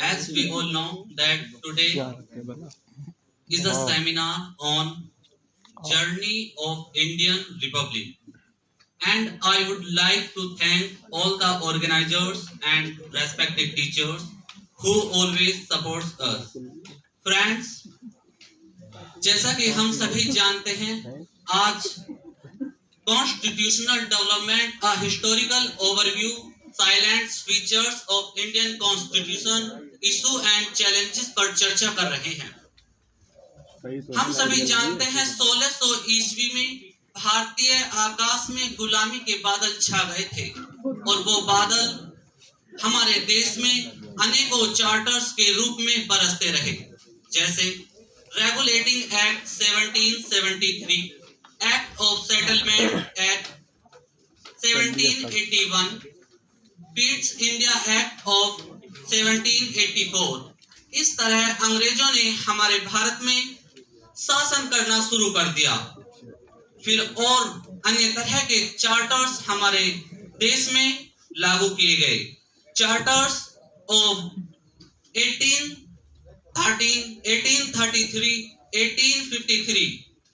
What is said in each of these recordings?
As we all know that today is a seminar on journey of Indian Republic, and I would like to thank all the organizers and respected teachers who always supports us. Friends, जैसा कि हम सभी जानते हैं, आज constitutional development a historical overview silent features of Indian Constitution issue and challenges पर चर्चा कर रहे हैं। हम सभी जानते हैं 1600 ईस्वी में भारतीय आकाश में गुलामी के बादल छा गए थे और वो बादल हमारे देश में अनेकों चार्टर्स के रूप में बरसते रहे, जैसे regulating act 1773, act of settlement act 1781, Pitt's India act of 1784। इस तरह अंग्रेजों ने हमारे भारत में शासन करना शुरू कर दिया। फिर और अन्य तरह के चार्टर्स हमारे देश में लागू किए गए। Charters of 1813, 1833, 1853,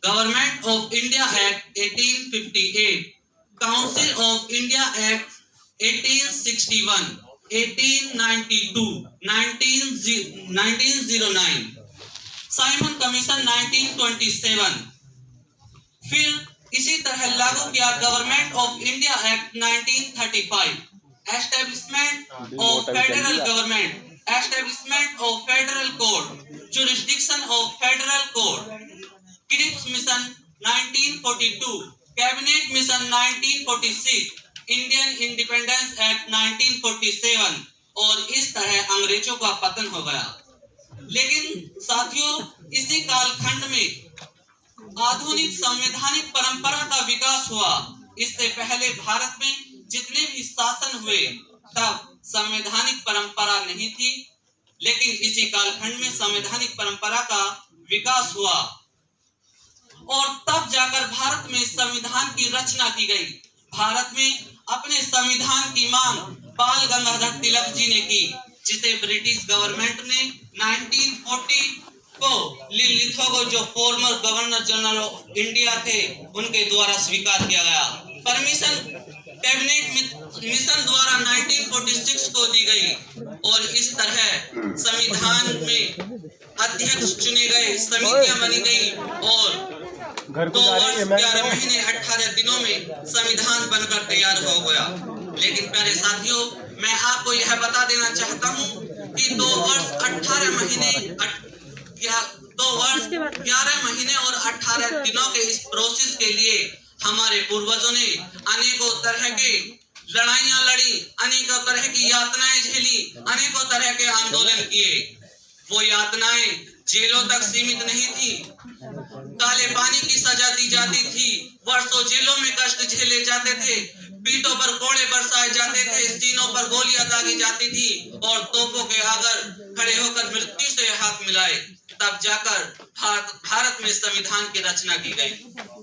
government of India act 1858, council of India act 1861, 1892, 1909, Simon commission 1927। फिर इसी तरह लागू किया government of India act 1935, establishment of federal government, establishment of federal court, jurisdiction of federal court, Cripps mission 1942, cabinet mission 1946, Indian independence act 1947, और इस तरह अंग्रेजों का पतन हो गया। लेकिन साथियों, इसी कालखंड में आधुनिक संवैधानिक परंपरा का विकास हुआ। इससे पहले भारत में जितने भी शासन हुए तब संवैधानिक परंपरा नहीं थी, लेकिन इसी कालखंड में संवैधानिक परंपरा का विकास हुआ और तब जाकर भारत में संविधान की रचना की गई। भारत में अपने संविधान की मांग बाल गंगाधर तिलक जी ने की, जिसे ब्रिटिश गवर्नमेंट ने 1940 को लिथोगो, जो former governor general of India थे, उनके द्वारा स्वीकार किया गया। परमिशन कैबिनेट मिशन द्वारा 1946 को दी गई और इस तरह संविधान में अध्यक्ष चुने गए, समितियां बनी गई और 2 वर्ष 11 महीने 18 दिनों में संविधान बनकर तैयार हो गया। लेकिन प्यारे साथियों, मैं आपको यह बता देना चाहता हूँ कि 2 वर्ष 11 महीने और 18 दिनों के इस प्रोसेस के लिए हमारे पूर्वजों ने अनेकों तरह के लड़ाइयां लड़ी, अनेकों तरह की यातनाएं झेली, अनेकों तरह के आंदोलन किए। वो यातनाएं जेलों तक सीमित नहीं थी, काले पानी की सजा दी जाती थी, वर्षों जेलों में कष्ट झेले जाते थे, पीठों पर कोड़े बरसाए जाते थे, सीनों पर गोलियां दागी जाती थी और तोपों के आगे खड़े होकर मृत्यु से हाथ मिलाए। तब जाकर भारत में संविधान की रचना की गई।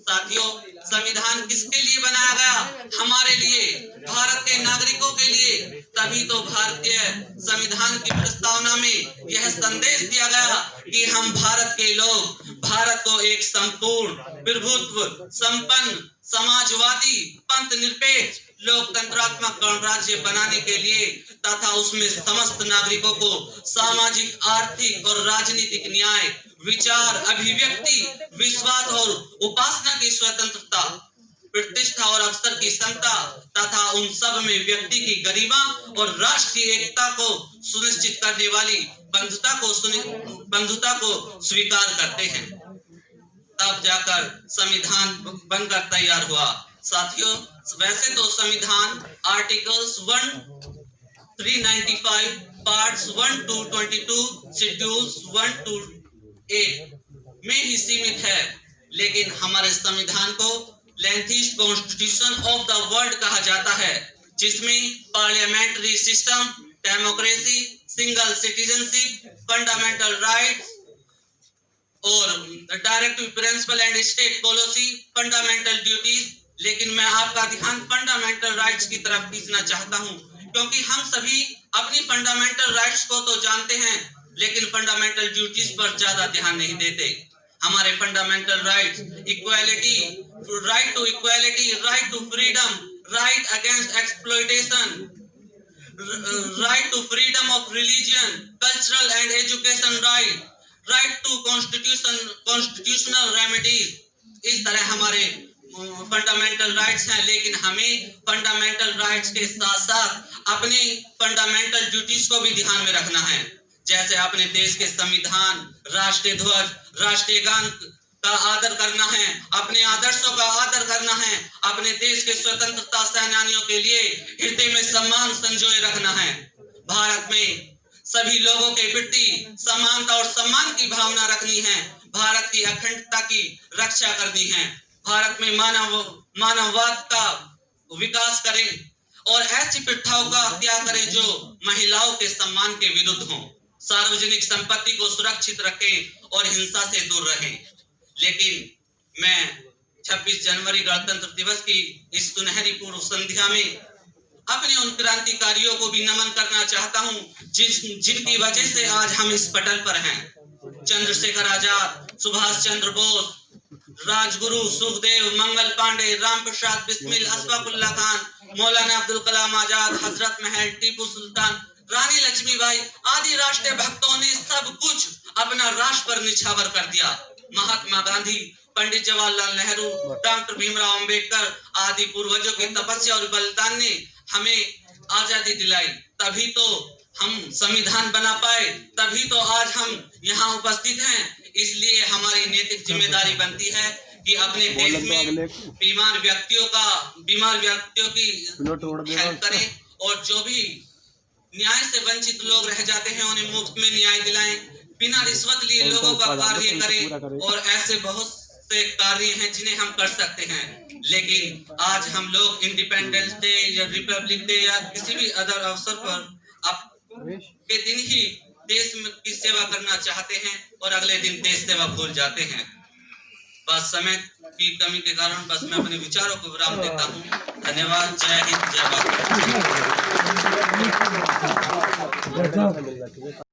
साथियों, संविधान किसके लिए बनाया गया? हमारे लिए, भारत के नागरिकों के लिए। तभी तो भारतीय संविधान की प्रस्तावना में यह संदेश दिया गया कि हम भारत के लोग भारत को एक संपूर्ण, प्रभुत्व संपन्न, समाजवादी, पंथ निरपेक्ष, लोकतंत्रात्मक गणराज्य बनाने के लिए तथा उसमें समस्त नागरिकों को सामाजिक, आर्थिक और राजनीतिक न्याय, विचार, अभिव्यक्ति, विश्वास और उपासना की स्वतंत्रता, प्रतिष्ठा और अवसर की समता तथा उन सब में व्यक्ति की गरिमा और राष्ट्रीय एकता को सुनिश्चित करने वाली बंधुता को स्वीकार करते हैं। तब जाकर संविधान बनकर तैयार हुआ। साथियों, वैसे तो संविधान articles 395, parts 1 to 22, schedules 1 to 8 में ही सीमित है, लेकिन हमारे संविधान को lengthiest constitution of the world कहा जाता है, जिसमें parliamentary system, democracy, single citizenship, fundamental rights और directive principle and state policy, fundamental duties. लेकिन मैं आपका ध्यान फंडामेंटल राइट्स की तरफ खींचना चाहता हूं, क्योंकि हम सभी अपनी फंडामेंटल राइट्स को तो जानते हैं, लेकिन फंडामेंटल ड्यूटीज पर ज्यादा ध्यान नहीं देते। हमारे fundamental rights equality, right to equality, right to freedom, right against exploitation, right to freedom of religion, cultural and education right, right to constitutional remedies, इस तरह हमारे फंडामेंटल राइट्स हैं। लेकिन हमें फंडामेंटल राइट्स के साथ साथ अपने फंडामेंटल ड्यूटीज को भी ध्यान में रखना है, जैसे अपने देश के संविधान, राष्ट्रीय ध्वज, राष्ट्रीय गान का आदर करना है, अपने आदर्शों का आदर करना है, अपने देश के स्वतंत्रता सेनानियों के लिए हृदय में सम्मान संजोए रखना है। भारत में सभी लोगों के प्रति समानता और सम्मान की भावना रखनी है, भारत की अखंडता की रक्षा करनी है, भारत में मानववाद का विकास करें और ऐसी प्रथाओं का त्याग करें जो महिलाओं के सम्मान के विरुद्ध हों, सार्वजनिक संपत्ति को सुरक्षित रखें और हिंसा से दूर रहें। लेकिन मैं 26 जनवरी गणतंत्र दिवस की इस सुनहरी पूर्व संध्या में अपने उन क्रांतिकारियों को भी नमन करना चाहता हूं जिनकी वजह से आज हम इस पटल पर हैं। चंद्रशेखर आजाद, सुभाष चंद्र बोस, राजगुरु, सुखदेव, मंगल पांडे, राम प्रसाद बिस्मिल, अशफाकुल्लाह खान, मौलाना अब्दुल कलाम आजाद, हजरत महल, टीपू सुल्तान, रानी लक्ष्मीबाई आदि राष्ट्रीय भक्तों ने सब कुछ अपना राष्ट्र पर निछावर कर दिया। महात्मा गांधी, पंडित जवाहरलाल नेहरू, डॉक्टर भीमराव अंबेडकर आदि पूर्वजों की तपस्या और बलिदान ने हमें आजादी दिलाई, तभी तो हम संविधान बना पाए, तभी तो आज हम यहाँ उपस्थित हैं। इसलिए हमारी नैतिक जिम्मेदारी बनती है कि अपने देश में बीमार व्यक्तियों की हेल्प करें और जो भी न्याय से वंचित लोग रह जाते हैं उन्हें मुफ्त में न्याय दिलाएं, बिना रिश्वत लिए लोगों का कार्य करें। और ऐसे बहुत से कार्य हैं जिन्हें हम कर सकते हैं। लेकिन आज हम लोग इंडिपेंडेंस डे या रिपब्लिक डे या किसी भी अदर अवसर पर के दिन ही देश की सेवा करना चाहते हैं और अगले दिन देश सेवा भूल जाते हैं। बस समय की कमी के कारण बस मैं अपने विचारों को विराम देता हूँ। धन्यवाद। जय हिंद, जय भारत।